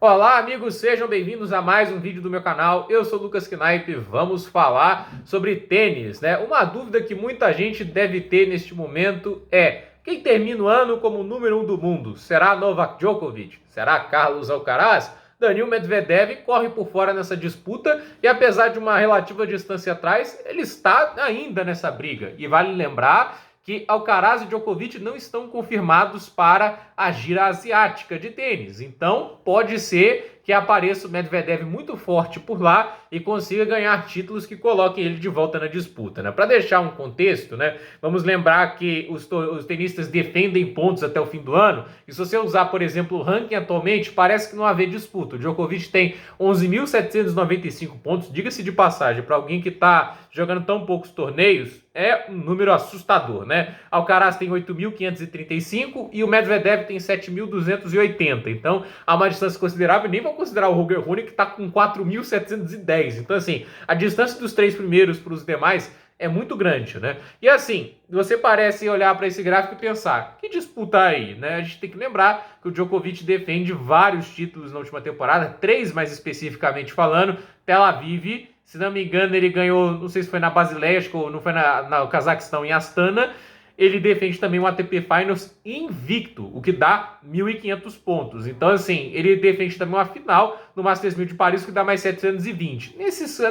Olá, amigos, sejam bem-vindos a mais um vídeo do meu canal. Eu sou o Lucas Knaip, vamos falar sobre tênis, né? Uma dúvida que muita gente deve ter neste momento é: quem termina o ano como número 1 do mundo? Será Novak Djokovic? Será Carlos Alcaraz? Daniil Medvedev corre por fora nessa disputa e, apesar de uma relativa distância atrás, ele está ainda nessa briga. E vale lembrar que Alcaraz e Djokovic não estão confirmados para a gira asiática de tênis. Então, pode ser que apareça o Medvedev muito forte por lá e consiga ganhar títulos que coloquem ele de volta na disputa, né? Para deixar um contexto, né? Vamos lembrar que os tenistas defendem pontos até o fim do ano. E se você usar, por exemplo, o ranking atualmente, parece que não haver disputa. O Djokovic tem 11.795 pontos. Diga-se de passagem, para alguém que está jogando tão poucos torneios, é um número assustador, né? Alcaraz tem 8.535 e o Medvedev tem 7.280. Então, há uma distância considerável. Nem vou considerar o Roger Rune, que está com 4.710. Então, assim, a distância dos três primeiros para os demais é muito grande, né? E assim, você parece olhar para esse gráfico e pensar, que disputa aí, né? A gente tem que lembrar que o Djokovic defende vários títulos na última temporada, 3 mais especificamente falando. Tel Aviv, se não me engano, ele ganhou, não sei se foi na Basileia, acho que não foi no Cazaquistão, em Astana. Ele defende também um ATP Finals invicto, o que dá 1.500 pontos. Então, assim, ele defende também uma final no Masters 1000 de Paris, que dá mais 720.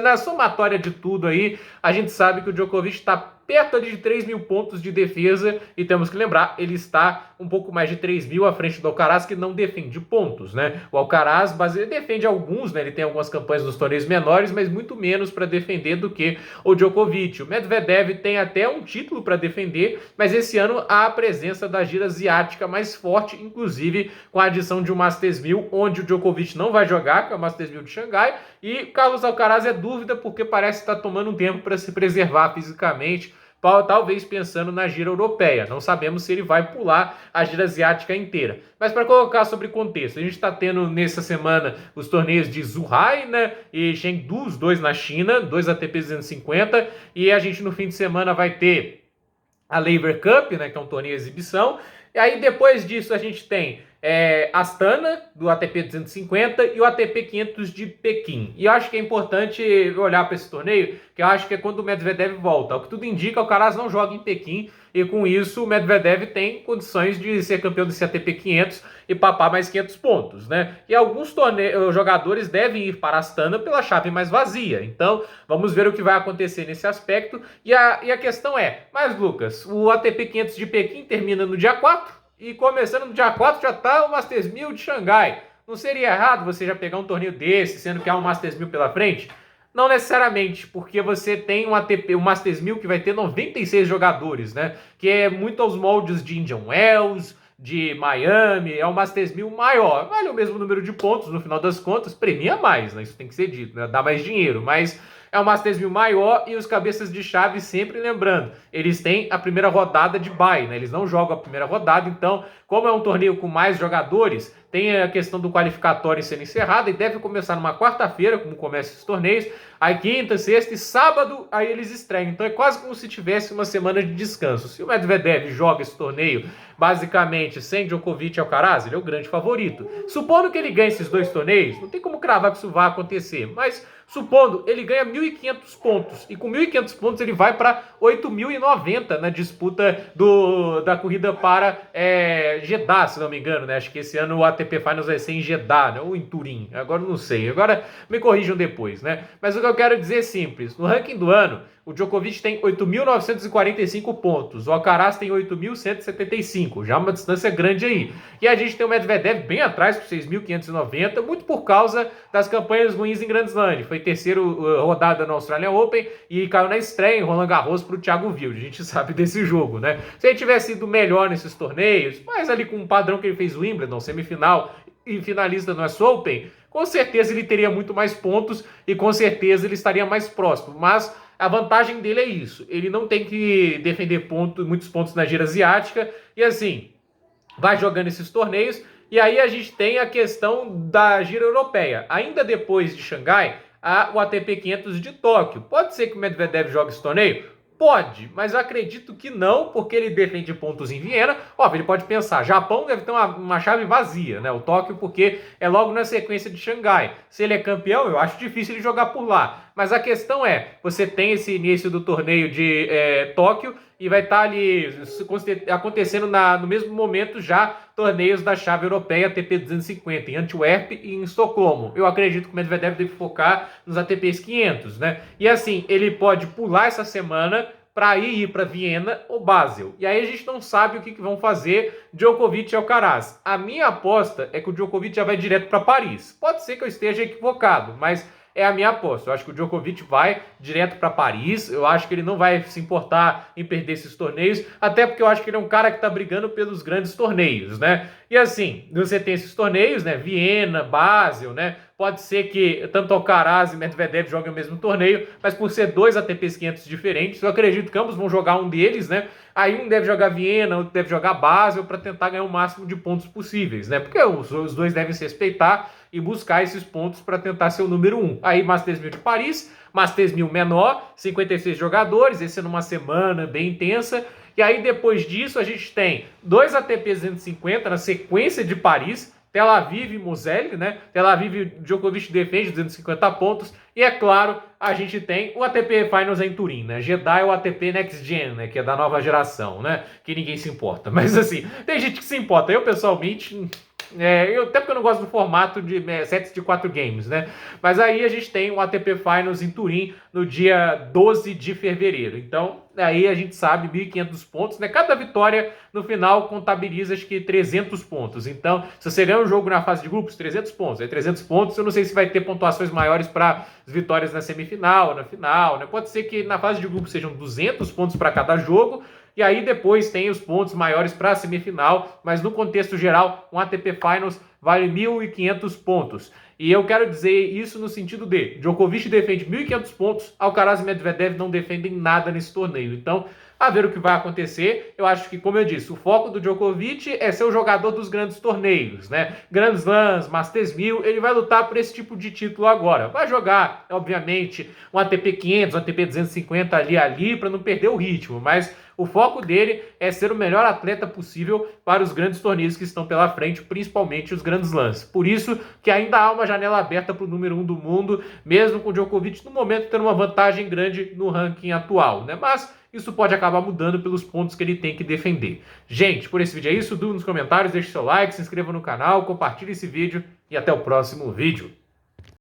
Na somatória de tudo aí, a gente sabe que o Djokovic está perto de 3.000 pontos de defesa, e temos que lembrar, ele está um pouco mais de 3.000 à frente do Alcaraz, que não defende pontos, né? O Alcaraz defende alguns, né? Ele tem algumas campanhas nos torneios menores, mas muito menos para defender do que o Djokovic. O Medvedev tem até um título para defender, mas esse ano há a presença da gira asiática mais forte, inclusive com a adição de um Masters 1000, onde o Djokovic não vai jogar, que é o Masters 1000 de Xangai, e Carlos Alcaraz é dúvida porque parece estar tomando um tempo para se preservar fisicamente, talvez pensando na gira europeia. Não sabemos se ele vai pular a gira asiática inteira. Mas para colocar sobre contexto, a gente está tendo nessa semana os torneios de Zhuhai, né, e Chengdu, os dois na China, 2 ATP 250, e a gente no fim de semana vai ter a Laver Cup, né, que é um torneio de exibição. E aí depois disso a gente tem Astana, do ATP 250, e o ATP 500 de Pequim. E eu acho que é importante olhar para esse torneio, que eu acho que é quando o Medvedev volta. O que tudo indica, o Alcaraz não joga em Pequim, e com isso o Medvedev tem condições de ser campeão desse ATP 500 e papar mais 500 pontos, né? E alguns jogadores devem ir para Astana pela chave mais vazia. Então, vamos ver o que vai acontecer nesse aspecto. E a questão é, mas Lucas, o ATP 500 de Pequim termina no dia 4, e começando no dia 4 já está o Masters 1000 de Xangai. Não seria errado você já pegar um torneio desse, sendo que há um Masters 1000 pela frente? Não necessariamente, porque você tem um ATP, um Masters 1000 que vai ter 96 jogadores, né? Que é muito aos moldes de Indian Wells, de Miami, é um Masters 1000 maior. Vale o mesmo número de pontos, no final das contas, premia mais, né? Isso tem que ser dito, né? Dá mais dinheiro, mas é um Masters 1000 maior, e os cabeças de chave, sempre lembrando, eles têm a primeira rodada de bye, né? Eles não jogam a primeira rodada, então, como é um torneio com mais jogadores, tem a questão do qualificatório sendo encerrado, e deve começar numa quarta-feira, como começam esses torneios, aí quinta, sexta e sábado, aí eles estreiam. Então é quase como se tivesse uma semana de descanso. Se o Medvedev joga esse torneio basicamente sem Djokovic e Alcaraz, ele é o grande favorito. Supondo que ele ganhe esses dois torneios, não tem como cravar que isso vai acontecer, mas supondo, ele ganha 1.500 pontos, e com 1.500 pontos ele vai para 8.090 na disputa da corrida para Jeddah, se não me engano, né? Acho que esse ano o ATP Finals vai ser em Jeddah, né? Ou em Turim, agora não sei, agora me corrijam depois, né? Mas o que eu quero dizer é simples, no ranking do ano, o Djokovic tem 8.945 pontos, o Alcaraz tem 8.175, já uma distância grande aí. E a gente tem o Medvedev bem atrás, com 6.590, muito por causa das campanhas ruins em Grand Slam. Foi terceiro rodada no Australian Open e caiu na estreia em Roland Garros para o Thiago Wilde. A gente sabe desse jogo, né? Se ele tivesse sido melhor nesses torneios, mas ali com o padrão que ele fez o Wimbledon, semifinal e finalista no US Open, com certeza ele teria muito mais pontos e com certeza ele estaria mais próximo. Mas a vantagem dele é isso. Ele não tem que defender muitos pontos na gira asiática. E assim, vai jogando esses torneios. E aí a gente tem a questão da gira europeia. Ainda depois de Xangai, há o ATP 500 de Tóquio. Pode ser que o Medvedev jogue esse torneio? Pode, mas eu acredito que não, porque ele defende pontos em Viena. Óbvio, ele pode pensar, Japão deve ter uma chave vazia, né? O Tóquio, porque é logo na sequência de Xangai. Se ele é campeão, eu acho difícil ele jogar por lá. Mas a questão é, você tem esse início do torneio de Tóquio e vai estar ali acontecendo no mesmo momento já torneios da chave europeia ATP 250 em Antwerp e em Estocolmo. Eu acredito que o Medvedev deve focar nos ATPs 500, né? E assim, ele pode pular essa semana para ir para Viena ou Basel. E aí a gente não sabe o que vão fazer Djokovic e Alcaraz. A minha aposta é que o Djokovic já vai direto para Paris. Pode ser que eu esteja equivocado, mas é a minha aposta. Eu acho que o Djokovic vai direto para Paris. Eu acho que ele não vai se importar em perder esses torneios, até porque eu acho que ele é um cara que está brigando pelos grandes torneios, né? E assim, você tem esses torneios, né? Viena, Basel, né? Pode ser que tanto Alcaraz e Medvedev joguem o mesmo torneio, mas por ser dois ATPs 500 diferentes, eu acredito que ambos vão jogar um deles, né? Aí um deve jogar Viena, outro deve jogar Basel para tentar ganhar o máximo de pontos possíveis, né? Porque os dois devem se respeitar e buscar esses pontos para tentar ser o número 1. Aí Masters 1000 de Paris, Masters 1000 menor, 56 jogadores, esse é numa semana bem intensa. E aí depois disso a gente tem dois ATP 250 na sequência de Paris, Tel Aviv e Mugello, né? Tel Aviv, Djokovic defende 250 pontos. E é claro, a gente tem o ATP Finals em Turim, né? Jeddah é o ATP Next Gen, né? Que é da nova geração, né? Que ninguém se importa. Mas assim, tem gente que se importa. Eu, pessoalmente, até porque eu não gosto do formato de sets de 4 games, né? Mas aí a gente tem o ATP Finals em Turim no dia 12 de fevereiro. Então, aí a gente sabe 1.500 pontos, né? Cada vitória no final contabiliza acho que 300 pontos. Então, se você ganha um jogo na fase de grupos, 300 pontos. Aí 300 pontos, eu não sei se vai ter pontuações maiores para as vitórias na semifinal, na final, né? Pode ser que na fase de grupos sejam 200 pontos para cada jogo. E aí depois tem os pontos maiores para a semifinal, mas no contexto geral, um ATP Finals vale 1.500 pontos. E eu quero dizer isso no sentido de Djokovic defende 1.500 pontos, Alcaraz e Medvedev não defendem nada nesse torneio. Então, a ver o que vai acontecer. Eu acho que, como eu disse, o foco do Djokovic é ser o jogador dos grandes torneios, né? Grand Slams, Masters 1000, ele vai lutar por esse tipo de título agora. Vai jogar, obviamente, um ATP 500, um ATP 250 ali, para não perder o ritmo, mas o foco dele é ser o melhor atleta possível para os grandes torneios que estão pela frente, principalmente os Grand Slams. Por isso que ainda há uma janela aberta para o número 1 do mundo, mesmo com o Djokovic no momento tendo uma vantagem grande no ranking atual, né? Mas isso pode acabar mudando pelos pontos que ele tem que defender. Gente, por esse vídeo é isso. Dúvida nos comentários, deixe seu like, se inscreva no canal, compartilhe esse vídeo e até o próximo vídeo.